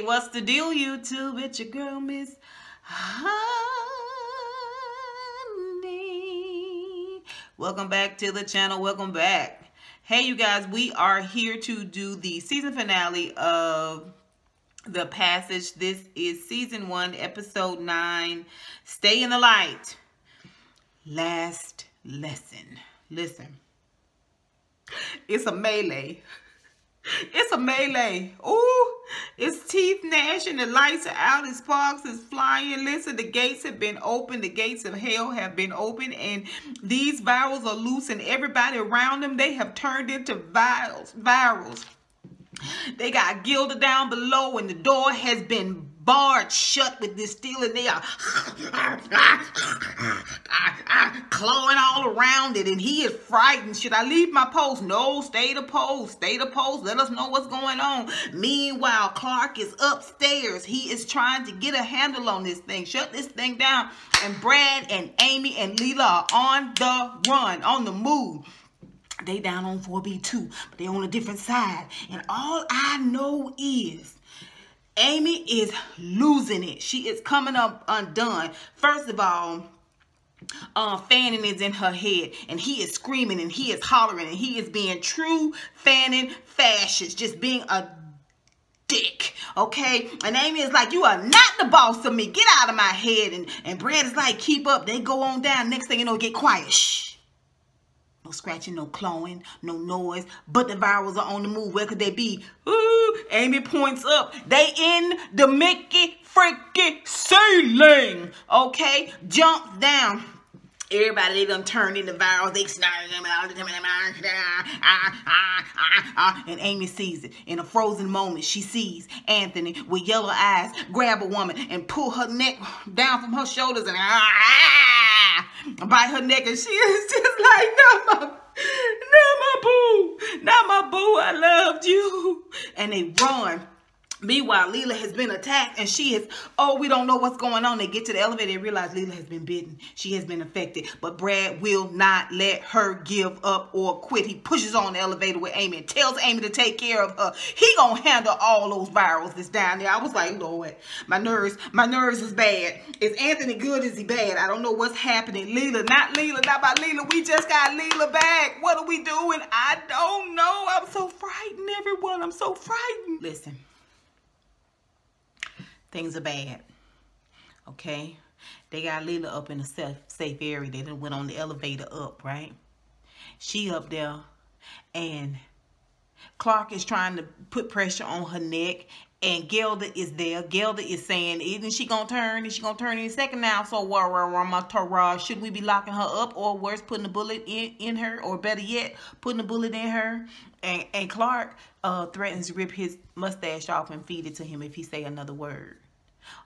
what's the deal, YouTube? It's your girl, MizHoney. Welcome back to the channel. Welcome back. Hey, you guys, we are here to do the season finale of The Passage. This is season 1, episode 9. Stay in the light. Last lesson. Listen. It's a melee. It's a melee. Ooh, it's teeth gnashing. The lights are out. The sparks is flying. Listen, the gates have been opened. The gates of hell have been opened. And these virals are loose. And everybody around them, they have turned into virals. They got Gilda down below. And the door has been barred shut with this steel. And they are clawing all around it, and he is frightened. Should I leave my post? No, stay the post. Stay the post. Let us know what's going on. Meanwhile, Clark is upstairs. He is trying to get a handle on this thing. Shut this thing down. And Brad and Amy and Leela are on the run, on the move. They down on 4B2, but they on a different side. And all I know is Amy is losing it. She is coming up undone. First of all, Fanning is in her head, and he is screaming, and he is hollering, and he is being true Fanning fascist, just being a dick, okay? And Amy is like, you are not the boss of me. Get out of my head. And Brad is like, keep up. They go on down. Next thing you know, get quiet. Shh. No scratching, no clawing, no noise. But the virals are on the move. Where could they be? Ooh, Amy points up. They in the Mickey freaking ceiling. Okay? Jump down. Everybody, they done turned into virals. They snarling them out. And Amy sees it. In a frozen moment, she sees Anthony with yellow eyes grab a woman and pull her neck down from her shoulders and bite her neck. And she is just like, not my boo. Not my boo. I loved you. And they run. Meanwhile, Leela has been attacked, and she is, oh, we don't know what's going on. They get to the elevator and realize Leela has been bitten. She has been affected. But Brad will not let her give up or quit. He pushes on the elevator with Amy and tells Amy to take care of her. He gonna handle all those virals that's down there. I was like, Lord, my nerves is bad. Is Anthony good? Is he bad? I don't know what's happening. Leela, not my Leela. We just got Leela back. What are we doing? I don't know. I'm so frightened, everyone. I'm so frightened. Listen. Things are bad, okay? They got Leela up in a safe area. They done went on the elevator up, right? She up there, and Clark is trying to put pressure on her neck, and Gilda is there. Gilda is saying, isn't she gonna turn? Is she gonna turn in a second now? So, should we be locking her up, or worse, putting a bullet in her, or better yet, putting a bullet in her? And Clark threatens to rip his mustache off and feed it to him if he say another word.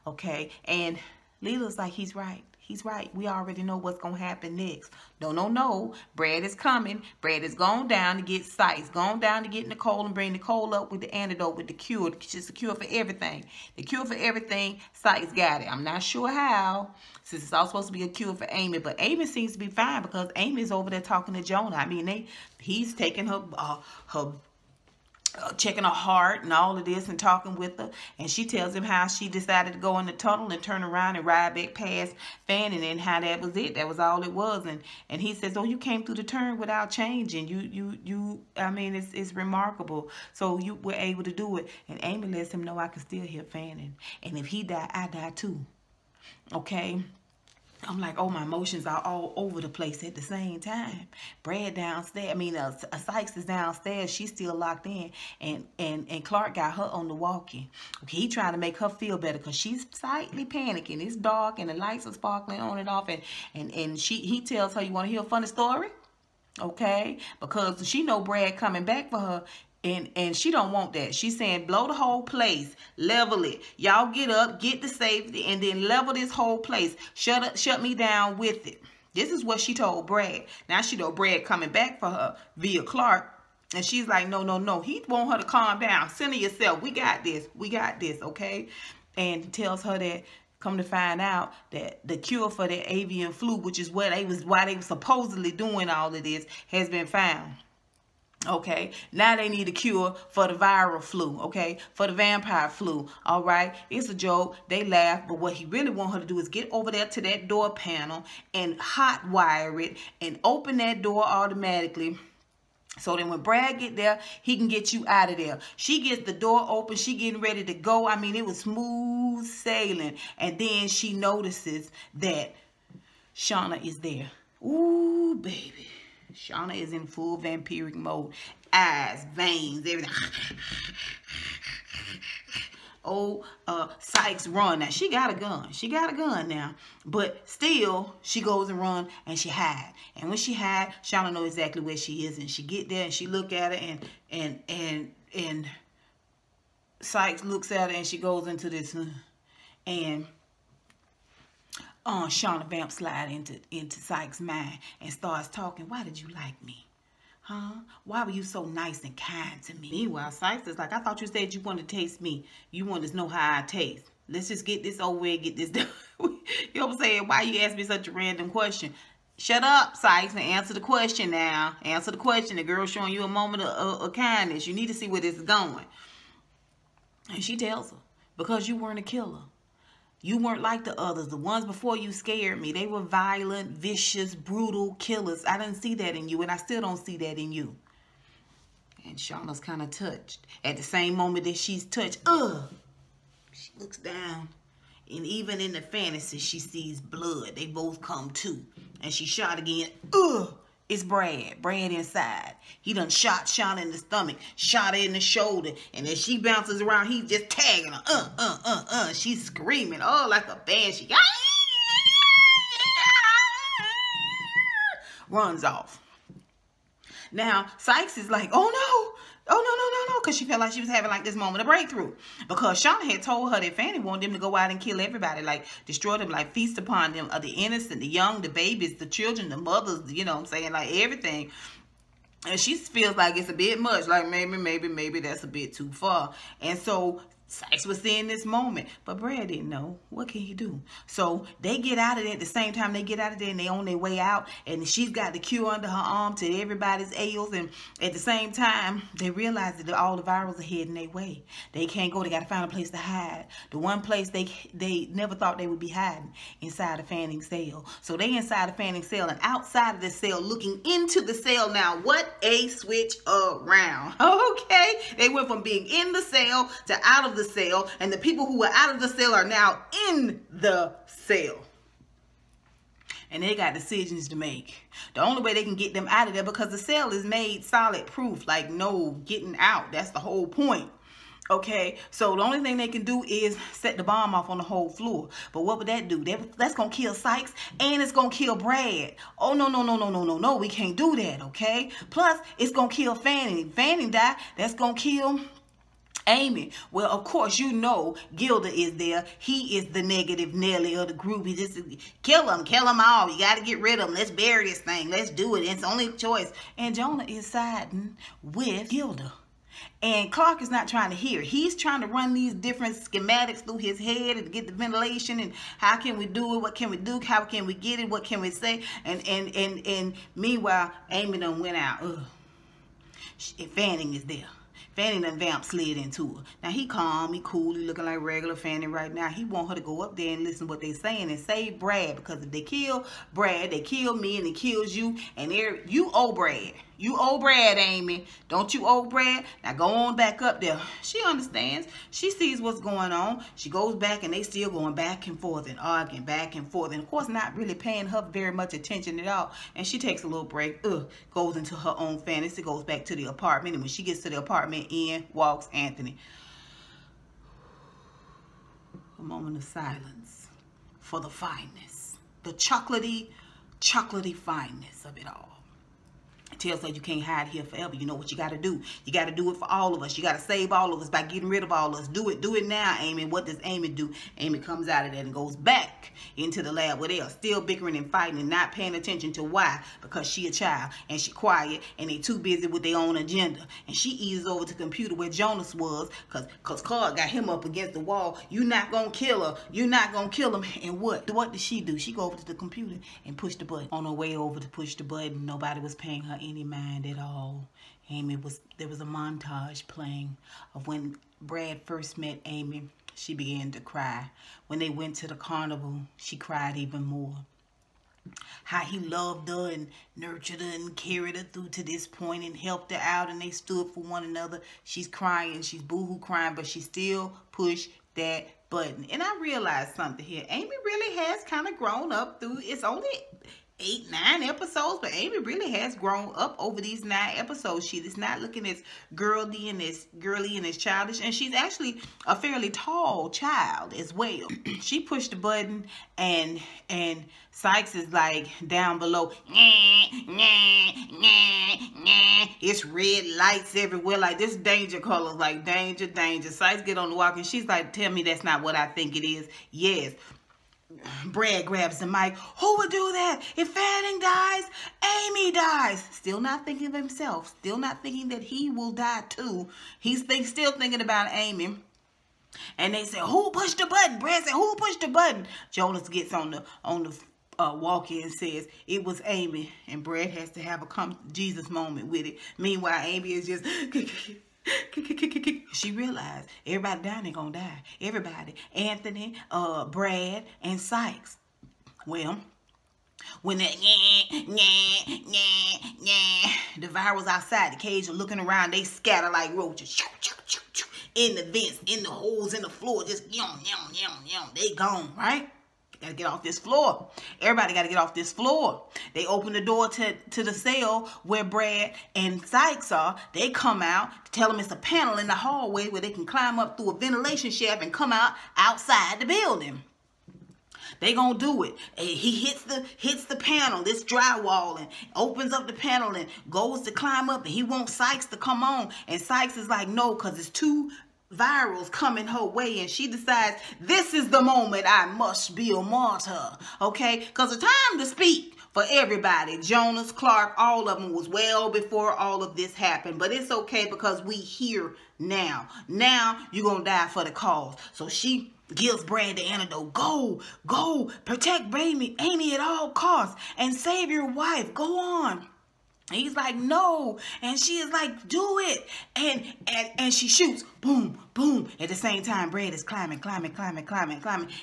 Okay, and Leela's like, he's right. He's right. We already know what's going to happen next. No. Brad is coming. Brad is going down to get Sykes. Going down to get Nicole and bring Nicole up with the antidote, with the cure. It's just a cure for everything. The cure for everything, Sykes got it. I'm not sure how, since it's all supposed to be a cure for Amy. But Amy seems to be fine because Amy's over there talking to Jonah. I mean, he's taking her checking her heart and all of this and talking with her, and she tells him how she decided to go in the tunnel and turn around and ride back past Fanning, and how that was it. That was all it was. And he says, oh, you came through the turn without changing. You I mean, it's remarkable. So you were able to do it. And Amy lets him know, I can still hear Fanning, and if he die, I die too. Okay. I'm like, oh, my emotions are all over the place at the same time. Brad downstairs, I mean, Sykes is downstairs. She's still locked in. And Clark got her on the walkie. Okay, he trying to make her feel better because she's slightly panicking. It's dark and the lights are sparkling on and off. And he tells her, you want to hear a funny story? Okay, because she know Brad coming back for her. And she don't want that. She's saying, blow the whole place, level it. Y'all get up, get the safety, and then level this whole place. Shut me down with it. This is what she told Brad. Now she know Brad coming back for her via Clark. And she's like, no. He want her to calm down. Center yourself. We got this. We got this, okay? And tells her that, come to find out that the cure for the avian flu, which is why they were supposedly doing all of this, has been found. Okay, now they need a cure for the viral flu, okay, for the vampire flu, all right? It's a joke. They laugh, but what he really want her to do is get over there to that door panel and hot wire it and open that door automatically. So then when Brad get there, he can get you out of there. She gets the door open. She getting ready to go. I mean, it was smooth sailing. And then she notices that Shauna is there. Ooh, baby. Shauna is in full vampiric mode. Eyes, veins, everything. Oh, Sykes run. Now, she got a gun. She got a gun now. But still, she goes and run and she hide. And when she hide, Shauna know exactly where she is. And she get there and she look at her and Sykes looks at her and she goes into this. And Shauna vamp slide into Sykes' mind and starts talking. Why did you like me? Huh? Why were you so nice and kind to me? Meanwhile, Sykes is like, I thought you said you wanted to taste me. You wanted to know how I taste. Let's just get this over and get this done. You know what I'm saying? Why you ask me such a random question? Shut up, Sykes, and answer the question now. Answer the question. The girl's showing you a moment of kindness. You need to see where this is going. And she tells her, because you weren't a killer. You weren't like the others. The ones before you scared me. They were violent, vicious, brutal killers. I didn't see that in you, and I still don't see that in you. And Shauna's kind of touched. At the same moment that she's touched, she looks down. And even in the fantasy, she sees blood. They both come too. And she shot again. It's Brad. Brad inside. He done shot Shauna in the stomach. Shot her in the shoulder. And as she bounces around, he's just tagging her. She's screaming. Oh, like a banshee. Runs off. Now, Sykes is like, oh no. Oh, no. Because she felt like she was having like this moment of breakthrough. Because Shauna had told her that Fanny wanted them to go out and kill everybody. Like, destroy them, like feast upon them. The innocent, the young, the babies, the children, the mothers, you know what I'm saying? Like everything. And she feels like it's a bit much. Like maybe that's a bit too far. And so Sykes was seeing this moment, but Brad didn't know. What can he do? So they get out of there at the same time. They get out of there and they on their way out. And she's got the cure under her arm to everybody's ails. And at the same time, they realize that all the virals are heading their way. They can't go. They got to find a place to hide. The one place they never thought they would be hiding, inside of Fanning's cell. So they inside of Fanning's cell and outside of the cell, looking into the cell now. What a switch around. Okay, they went from being in the cell to out of the cell, and the people who were out of the cell are now in the cell. And they got decisions to make. The only way they can get them out of there, because the cell is made solid proof, like no getting out. That's the whole point. Okay, so the only thing they can do is set the bomb off on the whole floor. But what would that do? That's gonna kill Sykes and it's gonna kill Brad. Oh no, we can't do that, okay? Plus, it's gonna kill Fanning. Fanning die, that's gonna kill Amy. Well, of course, you know Gilda is there. He is the negative Nelly of the group. He just kill them all. You got to get rid of them. Let's bury this thing. Let's do it. It's the only choice. And Jonah is siding with Gilda. And Clark is not trying to hear. He's trying to run these different schematics through his head and get the ventilation and how can we do it? What can we do? How can we get it? What can we say? And meanwhile, Amy done went out. Fanning is there. Fanning done vamp slid into her. Now he calm, he cool, he looking like regular Fanning right now. He want her to go up there and listen to what they saying and save Brad, because if they kill Brad, they kill me and it kills you. And you owe Brad. You owe Brad, Amy. Don't you owe Brad? Now go on back up there. She understands. She sees what's going on. She goes back and they still going back and forth and arguing back and forth. And of course not really paying her very much attention at all. And she takes a little break. Goes into her own fantasy. Goes back to the apartment. And when she gets to the apartment, in walks Anthony. A moment of silence for the fineness. The chocolatey fineness of it all. Tells her you can't hide here forever. You know what you got to do. You got to do it for all of us. You got to save all of us by getting rid of all of us. Do it now, Amy. What does Amy do? Amy comes out of that and goes back into the lab where they are still bickering and fighting and not paying attention to why. Because she a child and she quiet and they too busy with their own agenda. And she eases over to the computer where Jonas was, because Clark got him up against the wall. You not gonna kill her. You not gonna kill him. And what did she do? She go over to the computer and push the button. On her way over to push the button, nobody was paying her any mind at all. there was a montage playing of when Brad first met Amy. She began to cry. When they went to the carnival, she cried even more. How he loved her and nurtured her and carried her through to this point and helped her out, and they stood for one another. She's crying, she's boohoo crying, but she still pushed that button. And I realized something here. Amy really has kind of grown up through, it's only 8, 9 episodes, but Amy really has grown up over these 9 episodes. She is not looking as girly and as childish, and she's actually a fairly tall child as well. She pushed the button, and Sykes is like down below. It's red lights everywhere, like this danger colors, like danger, danger. Sykes get on the walk, and she's like, tell me that's not what I think it is. Yes. Brad grabs the mic. Who would do that? If Fanning dies, Amy dies. Still not thinking of himself. Still not thinking that he will die too. He's still thinking about Amy. And they say, who pushed the button? Brad said, who pushed the button? Jonas gets on the walkie and says, it was Amy. And Brad has to have a come Jesus moment with it. Meanwhile, Amy is just... She realized everybody down there gonna die. Everybody. Anthony, Brad, and Sykes. Well, when the virals outside the cage are looking around, they scatter like roaches. In the vents, in the holes in the floor, just yum, yum, yum, yum. They gone, right? Gotta get off this floor. Everybody gotta get off this floor. They open the door to the cell where Brad and Sykes are. They come out to tell them it's a panel in the hallway where they can climb up through a ventilation shaft and come out outside the building. They gonna do it. He hits the panel, this drywall, and opens up the panel and goes to climb up, and he wants Sykes to come on. And Sykes is like, no, because it's too virals coming her way, and she decides this is the moment I must be a martyr, okay? Because the time to speak for everybody, Jonas, Clark, all of them was well before all of this happened, but it's okay because we here now. Now you're gonna die for the cause. So she gives Brad the antidote. Go, protect Amy at all costs and save your wife. Go on. He's like, no. And she is like, do it. And she shoots. Boom, boom. At the same time, Brad is climbing.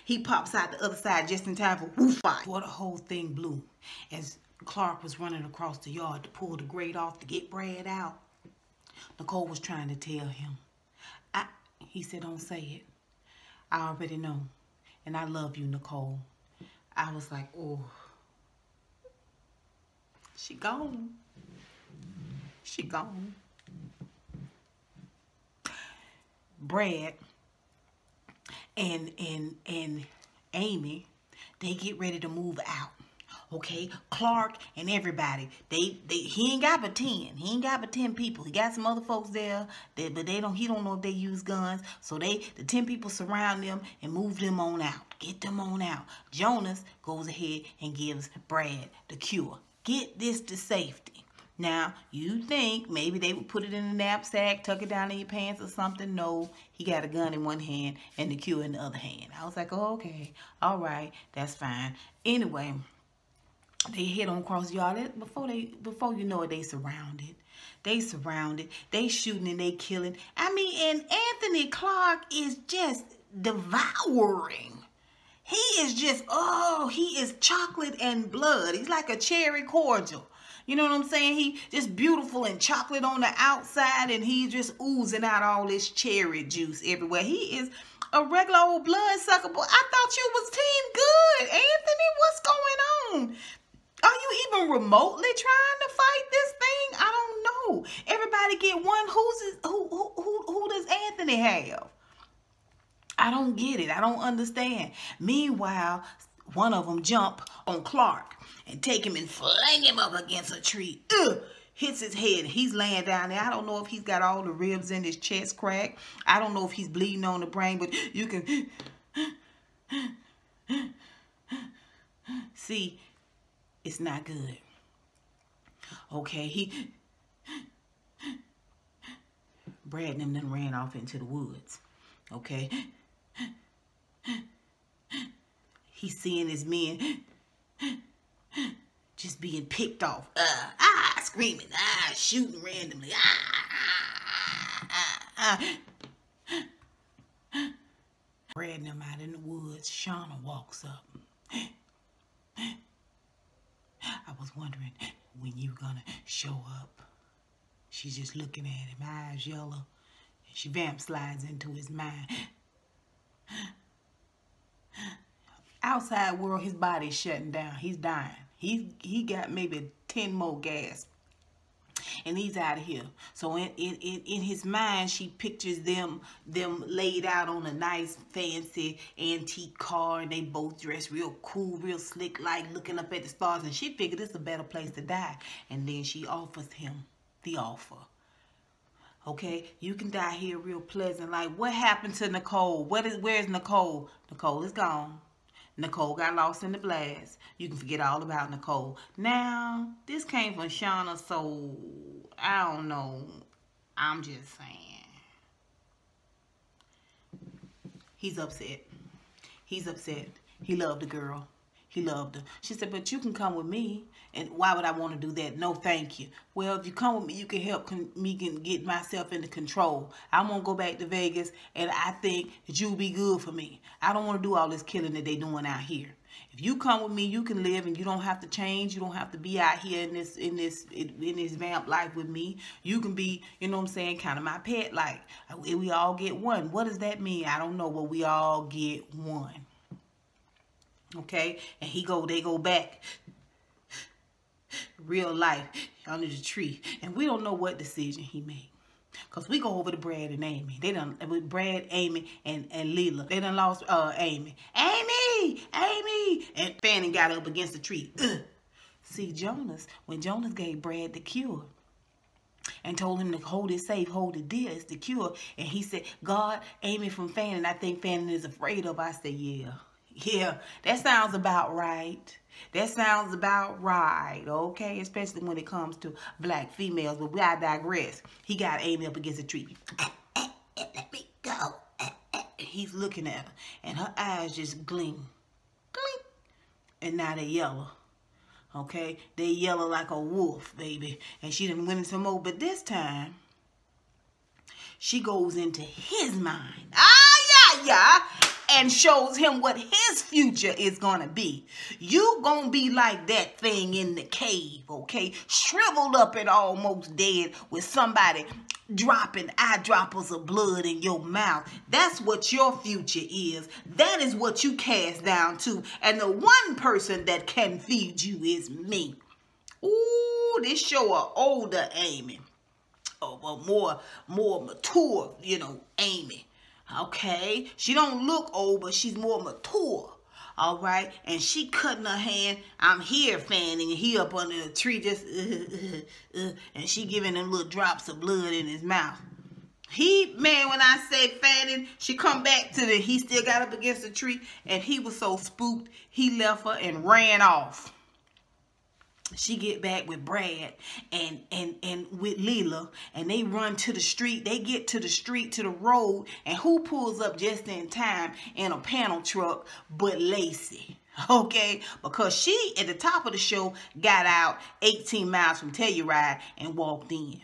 He pops out the other side just in time for woof fire. Before the whole thing blew, as Clark was running across the yard to pull the grate off to get Brad out, Nicole was trying to tell him. He said, don't say it. I already know. And I love you, Nicole. I was like, oh. She gone. She gone. Brad and Amy, they get ready to move out. Okay, Clark and everybody, he ain't got but 10. He ain't got but 10 people. He got some other folks there, but he don't know if they use guns. So the 10 people surround them and move them on out. Get them on out. Jonas goes ahead and gives Brad the cure. Get this to safety. Now, you think maybe they would put it in a knapsack, tuck it down in your pants or something. No, he got a gun in one hand and the cure in the other hand. I was like, oh, okay, all right, that's fine. Anyway, they head on across the yard. Before you know it, they surrounded. They shooting and they killing. I mean, and Anthony Clark is just devouring. He is just, oh, he is chocolate and blood. He's like a cherry cordial. You know what I'm saying? He just beautiful and chocolate on the outside, and he just oozing out all this cherry juice everywhere. He is a regular old bloodsucker. Boy, I thought you was team good, Anthony. What's going on? Are you even remotely trying to fight this thing? I don't know. Everybody get one. Who does Anthony have? I don't get it. I don't understand. Meanwhile, one of them jump on Clark and take him and fling him up against a tree. Hits his head. He's laying down there. I don't know if he's got all the ribs in his chest cracked. I don't know if he's bleeding on the brain, but you can see it's not good. Okay, Brad and them done ran off into the woods. Okay. He's seeing his men just being picked off. screaming, shooting randomly, Brad and them out in the woods. Shauna walks up. I was wondering when you gonna show up. She's just looking at him, eyes yellow. She vamp slides into his mind. Outside world, his body's shutting down. He's dying. He got maybe 10 more gas. And he's out of here. So in his mind, she pictures them laid out on a nice, fancy, antique car, and they both dressed real cool, real slick, like looking up at the stars. And she figured it's a better place to die. And then she offers him the offer. Okay, you can die here real pleasant. Like, what happened to Nicole? Where's Nicole? Nicole is gone. Nicole got lost in the blast. You can forget all about Nicole. Now, this came from Shauna, so I don't know. I'm just saying. He's upset. He's upset. He loved the girl. He loved her. She said, but you can come with me. And why would I want to do that? No, thank you. Well, if you come with me, you can help me get myself into control. I want to go back to Vegas, and I think that you'll be good for me. I don't want to do all this killing that they doing out here. If you come with me, you can live, and you don't have to change. You don't have to be out here in this vamp life with me. You can be, you know what I'm saying, kind of my pet. Like, we all get one. What does that mean? I don't know, but we all get one. Okay, and they go back real life under the tree, and we don't know what decision he made, because we go over to Brad and Amy. They done with Brad, Amy, and Leela. They done lost Amy, and Fanning got up against the tree. See, when Jonas gave Brad the cure and told him to hold it safe, hold it dear, it's the cure, and he said, God, Amy from Fanning, I think Fanning is afraid of. I said, yeah, that sounds about right. That sounds about right, okay? Especially when it comes to black females. But I digress. He got Amy up against a tree. Let me go. He's looking at her, and her eyes just gleam. Gleam. And now they yellow. Okay? They yellow like a wolf, baby. And she done went in some more. But this time, she goes into his mind. Yeah. And shows him what his future is going to be. You going to be like that thing in the cave, okay? Shriveled up and almost dead with somebody dropping eyedroppers of blood in your mouth. That's what your future is. That is what you cast down to. And the one person that can feed you is me. Ooh, this show a older Amy. Or more mature, Amy. Okay, she don't look old, but she's more mature. All right, and she cutting her hand. I'm here, Fanning, and he up under the tree, just and she giving him little drops of blood in his mouth. Man, when I say Fanning, she come back to he still got up against the tree, and he was so spooked, he left her and ran off. She get back with Brad and with Leela, and they run to the street. They get to the street, to the road, and who pulls up just in time in a panel truck but Lacey? Okay, because she at the top of the show got out 18 miles from Telluride and walked in.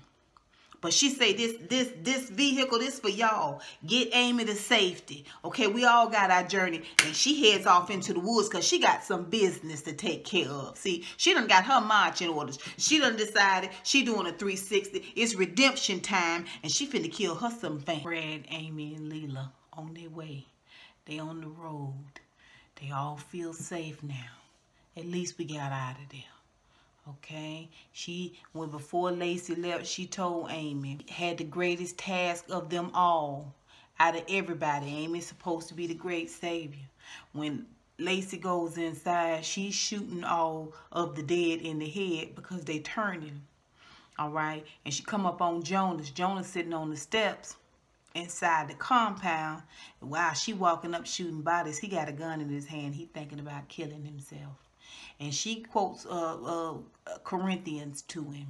But she say this vehicle, this for y'all. Get Amy to safety. Okay, we all got our journey. And she heads off into the woods because she got some business to take care of. See, she done got her marching orders. She done decided she doing a 360. It's redemption time. And she finna kill her some fans. Brad, Amy, and Leela on their way. They on the road. They all feel safe now. At least we got out of there. Okay, before Lacey left, she told Amy, had the greatest task of them all. Out of everybody, Amy's supposed to be the great savior. When Lacey goes inside, she's shooting all of the dead in the head because they turning. All right, and she come up on Jonas. Jonas sitting on the steps inside the compound. While she walking up shooting bodies, he got a gun in his hand. He thinking about killing himself. And she quotes Corinthians to him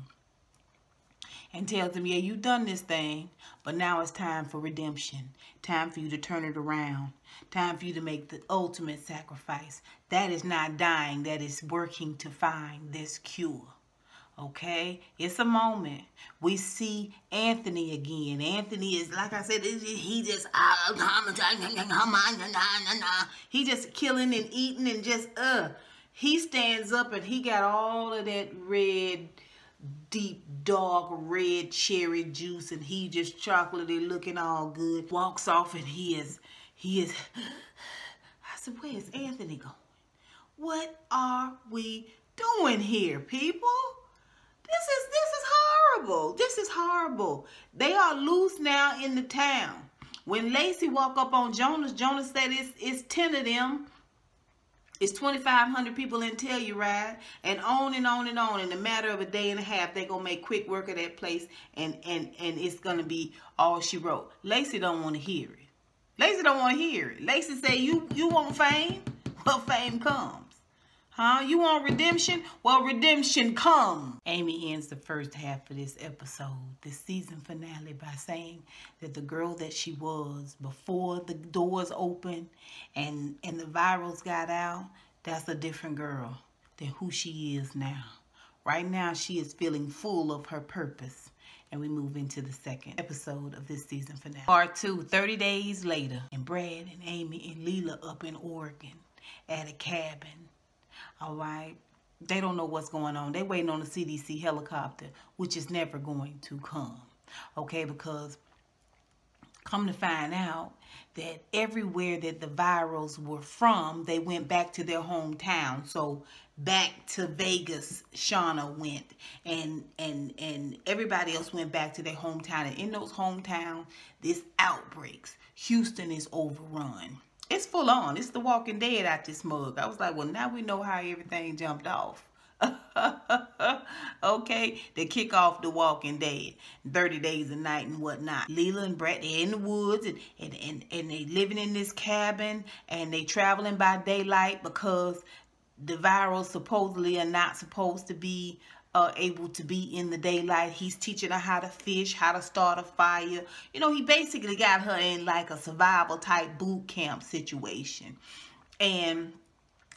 and tells him, yeah, you done this thing, but now it's time for redemption. Time for you to turn it around. Time for you to make the ultimate sacrifice. That is not dying. That is working to find this cure. Okay, it's a moment. We see Anthony again. Anthony is, like I said, he just he just killing and eating and just he stands up and he got all of that red, deep dark red cherry juice, and he just chocolatey looking all good. Walks off and he is I said, where's Anthony going? What are we doing here, people? This is horrible. This is horrible. They are loose now in the town. When Lacey walked up on Jonas, Jonas said it's 10 of them. It's 2,500 people in Telluride, and on and on and on. In a matter of a day and a half, they're gonna make quick work of that place, and it's gonna be all she wrote. Lacey don't want to hear it. Lacey don't want to hear it. Lacey say, you want fame? Well, fame comes. Huh? You want redemption? Well, redemption comes. Amy ends the first half of this episode, this season finale, by saying that the girl that she was before the doors opened and the virals got out, that's a different girl than who she is now. Right now, she is feeling full of her purpose. And we move into the second episode of this season finale. Part 2, 30 days later. And Brad and Amy and Leela up in Oregon at a cabin. All right, they don't know what's going on. They waiting on the CDC helicopter, which is never going to come. Okay, because come to find out that everywhere that the virals were from, they went back to their hometown. So back to Vegas, Shauna went, and everybody else went back to their hometown. And in those hometowns, this outbreaks. Houston is overrun. It's full on. It's the Walking Dead out this mug. I was like, well, now we know how everything jumped off. Okay, they kick off the Walking Dead, 30 Days a Night and whatnot. Leela and Brett, they're in the woods and they living in this cabin, and they traveling by daylight because the virals supposedly are not supposed to be able to be in the daylight. He's teaching her how to fish, how to start a fire. You know, he basically got her in like a survival type boot camp situation. And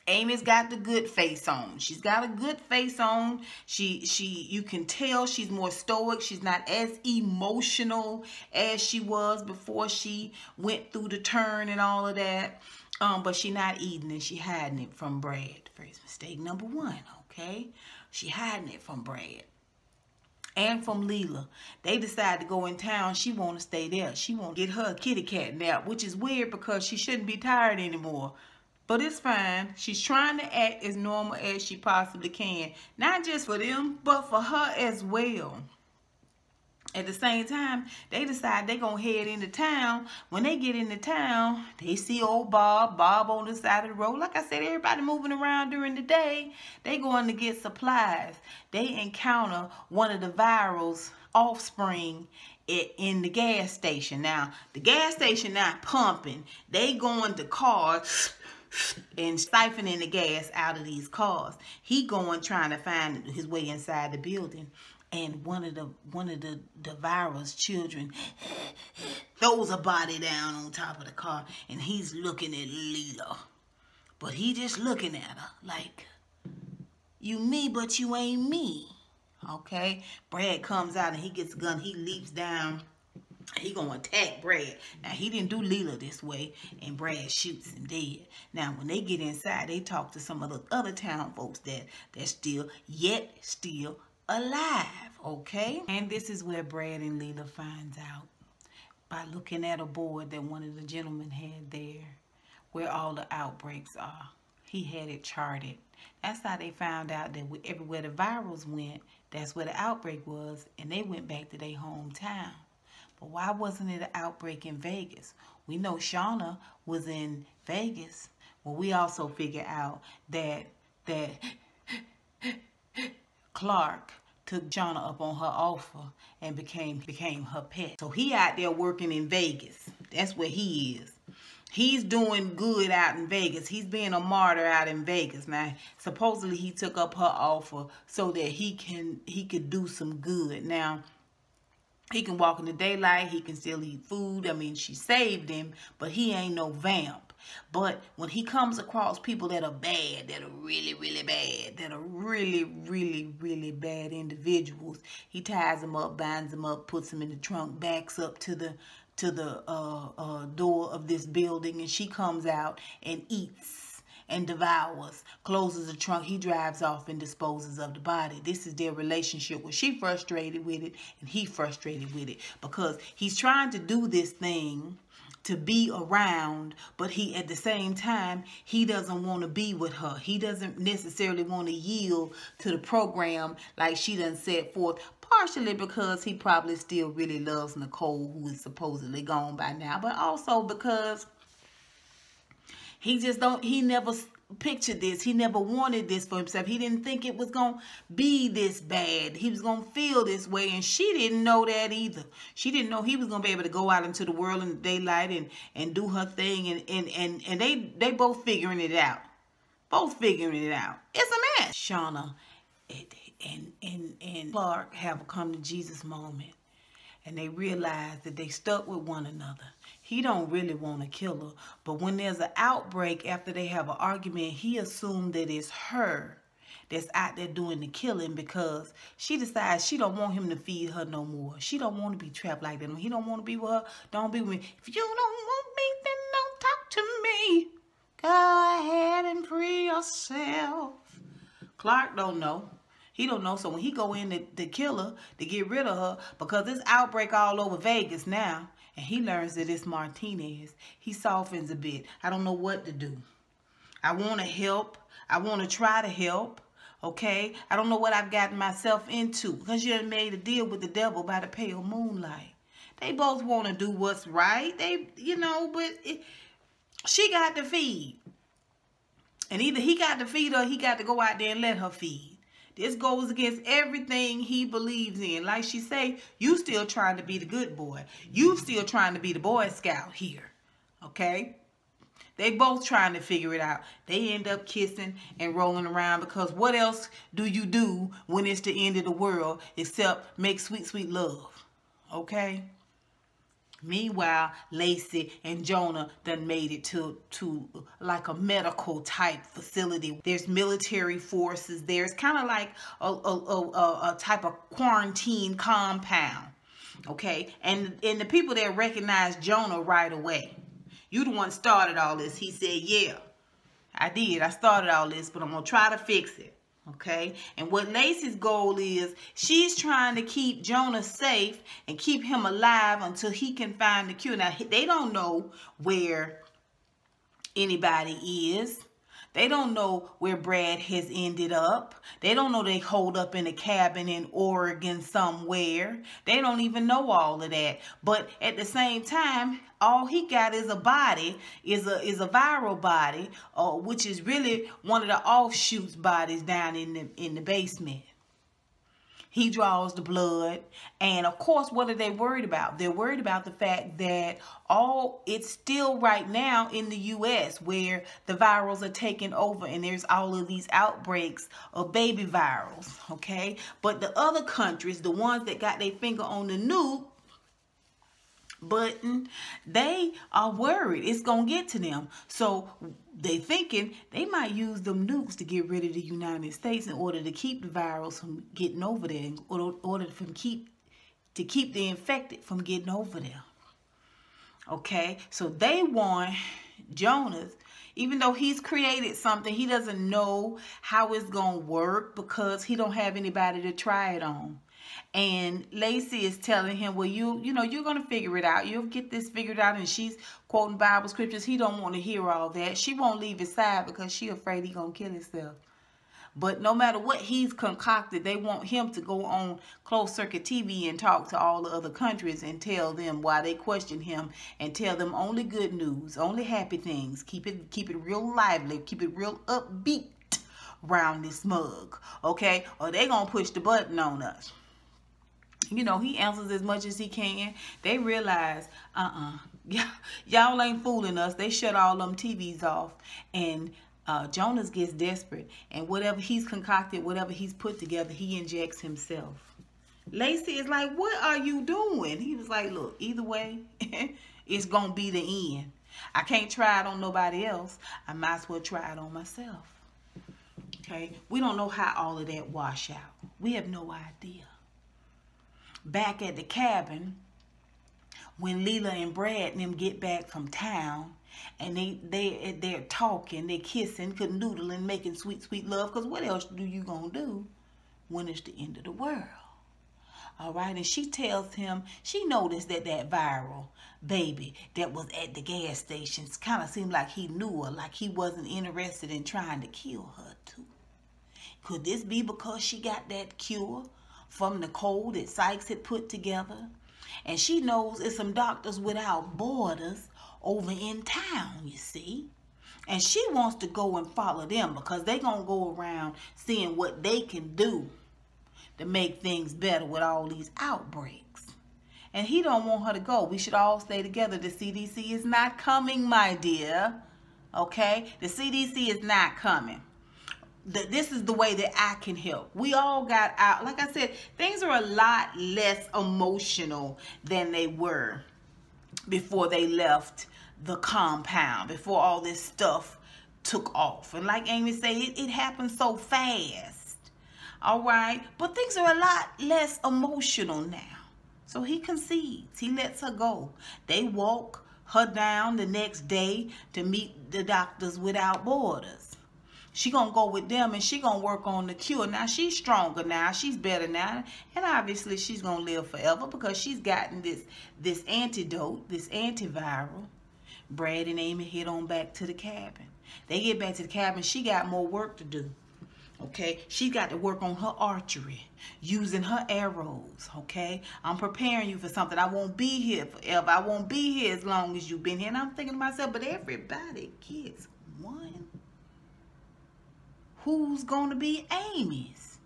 Amy's got the good face on. She's got a good face on. You can tell she's more stoic. She's not as emotional as she was before she went through the turn and all of that. But she not eating and she hiding it from Brad. First mistake number 1, okay? She hiding it from Brad and from Leela. They decide to go in town. She want to stay there. She want to get her a kitty cat nap, which is weird because she shouldn't be tired anymore. But it's fine. She's trying to act as normal as she possibly can. Not just for them, but for her as well. At the same time, they decide they're going to head into town. When they get into town, they see old Bob on the side of the road. Like I said, everybody moving around during the day. They going to get supplies. They encounter one of the virals' offspring in the gas station. Now, the gas station not pumping. They going to cars and siphoning the gas out of these cars. He going trying to find his way inside the building. And one of the virus children throws a body down on top of the car, and he's looking at Leela. But he just looking at her like, you me, but you ain't me. Okay? Brad comes out and he gets a gun. He leaps down. He gonna attack Brad. Now, he didn't do Leela this way, and Brad shoots him dead. Now, when they get inside, they talk to some of the other town folks that's still alive, okay? And this is where Brad and Leela finds out by looking at a board that one of the gentlemen had there where all the outbreaks are. He had it charted. That's how they found out that everywhere the virals went, that's where the outbreak was, and they went back to their hometown. But why wasn't it an outbreak in Vegas? We know Shauna was in Vegas. Well, we also figure out that Clark took Shauna up on her offer and became her pet. So he out there working in Vegas. That's where he is. He's doing good out in Vegas. He's being a martyr out in Vegas. Now, supposedly he took up her offer so that he could do some good. Now, he can walk in the daylight. He can still eat food. I mean, she saved him, but he ain't no vamp. But when he comes across people that are bad, that are really, really bad, that are really, really, really bad individuals, he ties them up, binds them up, puts them in the trunk, backs up to the door of this building, and she comes out and eats and devours, closes the trunk. He drives off and disposes of the body. This is their relationship where she frustrated with it and he frustrated with it, because he's trying to do this thing to be around, but he, at the same time, he doesn't want to be with her. He doesn't necessarily want to yield to the program like she done set forth, partially because he probably still really loves Nicole, who is supposedly gone by now, but also because he never pictured this. He never wanted this for himself. He didn't think it was going to be this bad. He was going to feel this way, and she didn't know that either. She didn't know he was going to be able to go out into the world in the daylight and do her thing, and they both figuring it out. Both figuring it out. It's a mess. Shauna and Clark have a come to Jesus moment, and they realize that they stuck with one another. He don't really want to kill her, but when there's an outbreak after they have an argument, he assumed that it's her that's out there doing the killing, because she decides she don't want him to feed her no more. She don't want to be trapped like that. When he don't want to be with her, don't be with me. If you don't want me, then don't talk to me. Go ahead and free yourself. Clark don't know. He don't know. So when he go in to kill her, to get rid of her, because this outbreak all over Vegas now, and he learns that it's Martinez, he softens a bit. I don't know what to do. I want to help. I want to try to help. Okay? I don't know what I've gotten myself into, because you done made a deal with the devil by the pale moonlight. They both want to do what's right. But she got to feed. And either he got to feed her, or he got to go out there and let her feed. This goes against everything he believes in. Like she say, you still trying to be the good boy. You still trying to be the Boy Scout here. Okay? They both trying to figure it out. They end up kissing and rolling around, because what else do you do when it's the end of the world except make sweet, sweet love? Okay? Meanwhile, Lacey and Jonah done made it to like a medical type facility. There's military forces there. It's kind of like a type of quarantine compound. Okay? And the people there recognize Jonah right away. You the one started all this. He said, yeah, I did. I started all this, but I'm going to try to fix it. Okay, and what Lacey's goal is, she's trying to keep Jonah safe and keep him alive until he can find the cure. Now, they don't know where anybody is. They don't know where Brad has ended up. They don't know they hold up in a cabin in Oregon somewhere. They don't even know all of that. But at the same time, all he got is a body, is a viral body, which is really one of the offshoots bodies down in the basement. He draws the blood, and of course, what are they worried about? They're worried about the fact that it's still right now in the U.S. where the virals are taking over, and there's all of these outbreaks of baby virals, okay? But the other countries, the ones that got their finger on the nuke button, they are worried it's gonna get to them. So they thinking they might use them nukes to get rid of the United States in order to keep the virus from getting over there, in order to keep the infected from getting over there. Okay, so they want Jonas, even though he's created something, he doesn't know how it's gonna work because he don't have anybody to try it on. And Lacey is telling him, well, you're going to figure it out. You'll get this figured out. And she's quoting Bible scriptures. He don't want to hear all that. She won't leave his side because she afraid he going to kill himself. But no matter what he's concocted, they want him to go on closed circuit TV and talk to all the other countries and tell them why they question him, and tell them only good news, only happy things. Keep it real lively. Keep it real upbeat around this mug. Okay? Or they going to push the button on us. You know, he answers as much as he can. They realize, y'all ain't fooling us. They shut all them TVs off. And Jonas gets desperate. And whatever he's concocted, whatever he's put together, he injects himself. Lacey is like, what are you doing? He was like, look, either way, it's going to be the end. I can't try it on nobody else. I might as well try it on myself. Okay? We don't know how all of that wash out. We have no idea. Back at the cabin, when Leela and Brad and them get back from town, and they're talking, they're kissing, canoodling, making sweet, sweet love, because what else do you gonna do when it's the end of the world? All right, and she tells him she noticed that viral baby that was at the gas stations kind of seemed like he knew her, like he wasn't interested in trying to kill her too. Could this be because she got that cure from the code that Sykes had put together? And she knows it's some doctors without borders over in town, you see. And she wants to go and follow them because they're going to go around seeing what they can do to make things better with all these outbreaks. And he don't want her to go. We should all stay together. The CDC is not coming, my dear. Okay? The CDC is not coming. This is the way that I can help. We all got out. Like I said, things are a lot less emotional than they were before they left the compound, before all this stuff took off. And like Amy said, it happened so fast. All right? But things are a lot less emotional now. So he concedes. He lets her go. They walk her down the next day to meet the Doctors Without Borders. She gonna go with them and she gonna work on the cure. Now she's stronger now. She's better now. And obviously she's gonna live forever because she's gotten this antidote, this antiviral. Brad and Amy head on back to the cabin. They get back to the cabin. She got more work to do. Okay, she got to work on her archery, using her arrows. Okay, I'm preparing you for something. I won't be here forever. I won't be here as long as you've been here. And I'm thinking to myself, but everybody gets one. Who's going to be Amy's?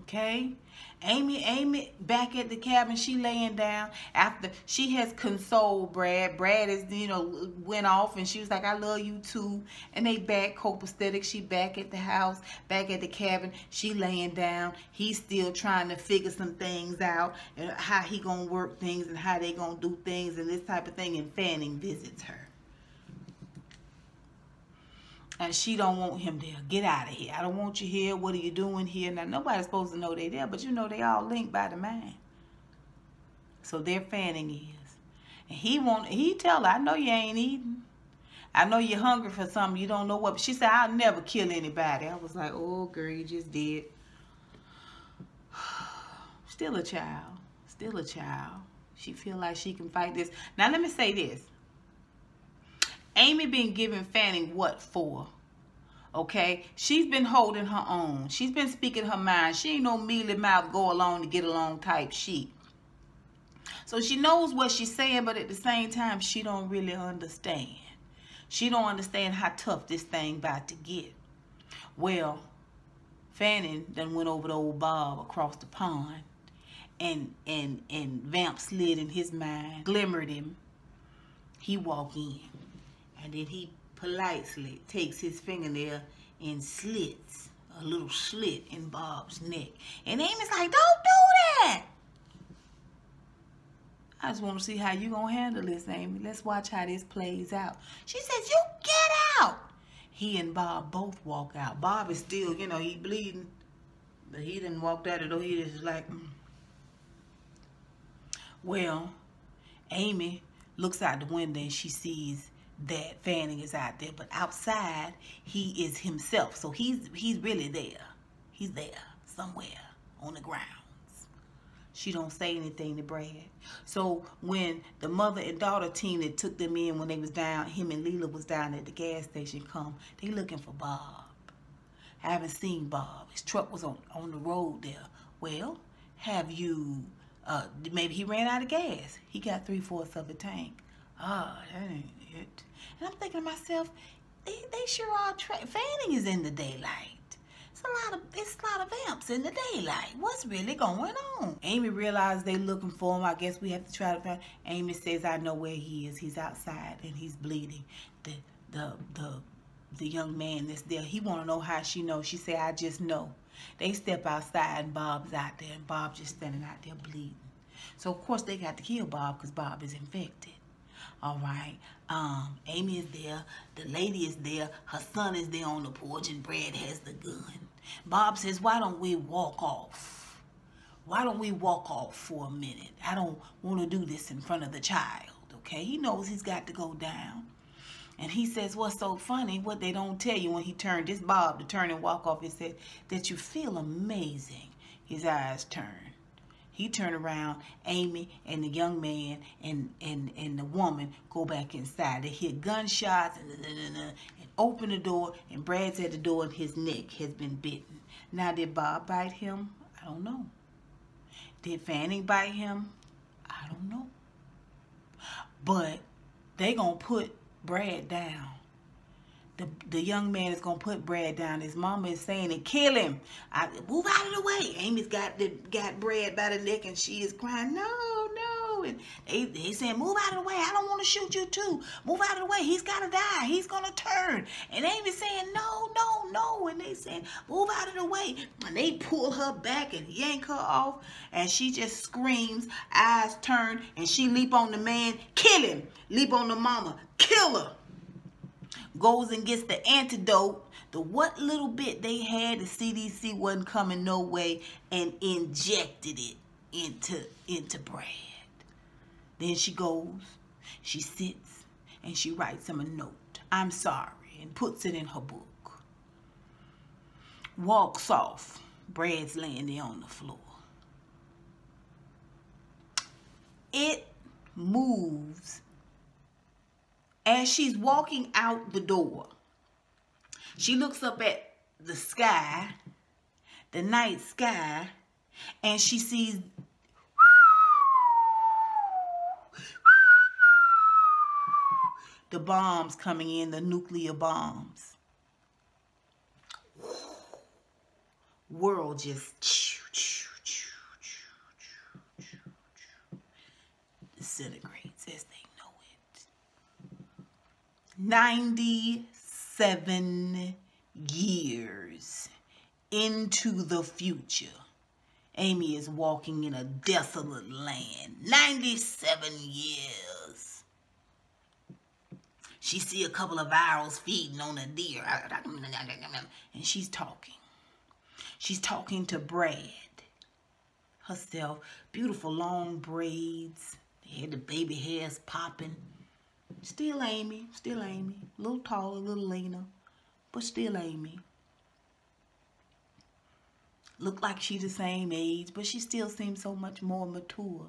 Okay. Amy back at the cabin, she laying down after she has consoled Brad. Brad is, went off and she was like, I love you too. And they back copacetic. She back at the house, back at the cabin. She laying down. He's still trying to figure some things out and how he gonna work things and how they gonna do things and this type of thing. And Fanning visits her. And she don't want him there. Get out of here. I don't want you here. What are you doing here? Now, nobody's supposed to know they're there, but they all linked by the mind. So their Fanning is. And he tell her, I know you ain't eating. I know you're hungry for something. You don't know what. But she said, I'll never kill anybody. I was like, oh, girl, you just did. Still a child. Still a child. She feel like she can fight this. Now, let me say this. Amy been giving Fanning what for? Okay? She's been holding her own. She's been speaking her mind. She ain't no mealy mouth go along to get along type shit. So she knows what she's saying, but at the same time, she don't really understand. She don't understand how tough this thing about to get. Well, Fanning done went over to old Bob across the pond, and Vamp slid in his mind, glimmered him. He walked in. And then he politely takes his fingernail and slits a little slit in Bob's neck. And Amy's like, don't do that. I just want to see how you going to handle this, Amy. Let's watch how this plays out. She says, you get out. He and Bob both walk out. Bob is still, he bleeding. But he didn't walk out the door. He just like, Well, Amy looks out the window and she sees that Fanning is out there, but outside he is himself. So he's really there. He's there somewhere on the grounds. She don't say anything to Brad. So when the mother and daughter team that took them in when they was down, him and Leela was down at the gas station come, they looking for Bob. I haven't seen Bob. His truck was on the road there. Well, have you, maybe he ran out of gas. He got 3/4 of a tank. Ah, that ain't it. And I'm thinking to myself, they sure are. Fanning is in the daylight. It's a lot of vamps in the daylight. What's really going on? Amy realized they looking for him. I guess we have to try to find. Amy says, I know where he is. He's outside and he's bleeding. The young man that's there, he want to know how she knows. She said, I just know. They step outside and Bob's out there, and Bob just standing out there bleeding. So, of course, they got to kill Bob because Bob is infected. All right. Amy is there. The lady is there. Her son is there on the porch, and Brad has the gun. Bob says, why don't we walk off? Why don't we walk off for a minute? I don't want to do this in front of the child, okay? He knows he's got to go down. And he says, what's so funny, what they don't tell you when he turned, this Bob to turn and walk off, he said, that you feel amazing. His eyes turn. He turned around, Amy and the young man and the woman go back inside. They hear gunshots and open the door, and Brad's at the door and his neck has been bitten. Now, did Bob bite him? I don't know. Did Fanning bite him? I don't know. But they gonna put Brad down. The young man is going to put Brad down. His mama is saying to kill him. Move out of the way. Amy's got Brad by the neck and she is crying, no, no. And they saying, move out of the way. I don't want to shoot you too. Move out of the way. He's got to die. He's going to turn. And Amy's saying, no, no, no. And they saying, move out of the way. And they pull her back and yank her off. And she just screams, eyes turn, and she leap on the man, kill him. Leap on the mama, kill her. Goes and gets the antidote, the what little bit they had, the CDC wasn't coming no way, and injected it into Brad. Then she goes, she sits, and she writes him a note. I'm sorry, and puts it in her book. Walks off. Brad's laying there on the floor. It moves. As she's walking out the door, she looks up at the sky, the night sky, and she sees the bombs coming in, the nuclear bombs. World just disintegrates as they know it. 97 years into the future, Amy is walking in a desolate land. 97 years. She see a couple of owls feeding on a deer. And she's talking. She's talking to Brad herself. Beautiful long braids. They had the baby hairs popping. Still Amy, still Amy. A little taller, a little leaner, but still Amy. Look like she's the same age, but she still seems so much more mature.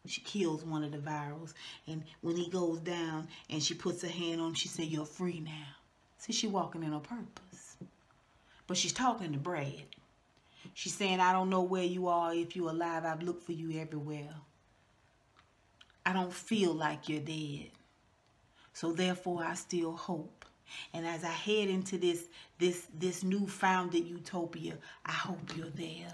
She kills one of the virals, and when he goes down and she puts her hand on him, she said, you're free now. See, she's walking in her purpose. But she's talking to Brad. She's saying, I don't know where you are. If you're alive, I've looked for you everywhere. I don't feel like you're dead. So therefore, I still hope. And as I head into this new founded utopia, I hope you're there.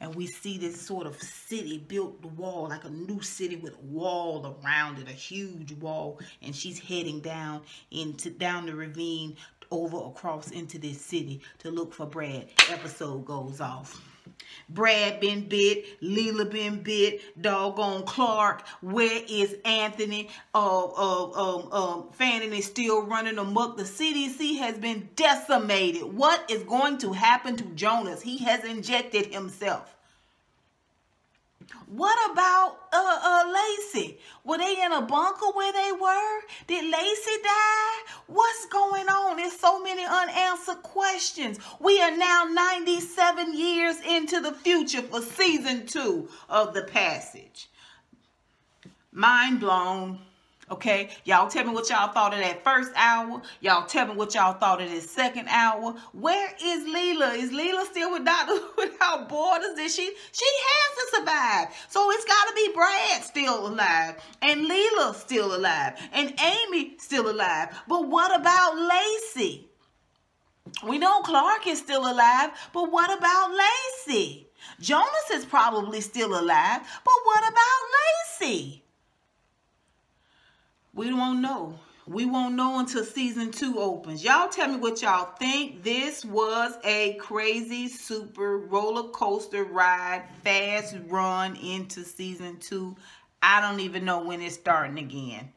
And we see this sort of city built the wall, like a new city with a wall around it, a huge wall. And she's heading down the ravine, over across into this city to look for Brad. Episode goes off. Brad been bit, Leela been bit, doggone Clark. Where is Anthony? Fanning is still running amok. The CDC has been decimated. What is going to happen to Jonas? He has injected himself. What about Lacey? Were they in a bunker where they were? Did Lacey die? What's going on? There's so many unanswered questions. We are now 97 years into the future for season 2 of The Passage. Mind blown. Okay, y'all tell me what y'all thought of that first hour. Y'all tell me what y'all thought of this second hour. Where is Leela? Is Leela still with Doctors Without Borders? She has to survive. So it's got to be Brad still alive, and Leela still alive, and Amy still alive. But what about Lacey? We know Clark is still alive, but what about Lacey? Jonas is probably still alive, but what about Lacey? We won't know. We won't know until season 2 opens. Y'all tell me what y'all think. This was a crazy, super roller coaster ride, fast run into season 2. I don't even know when it's starting again.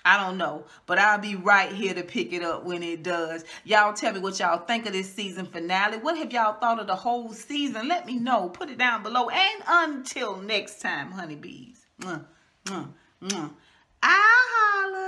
I don't know, but I'll be right here to pick it up when it does. Y'all tell me what y'all think of this season finale. What have y'all thought of the whole season? Let me know. Put it down below. And until next time, honeybees. I holla.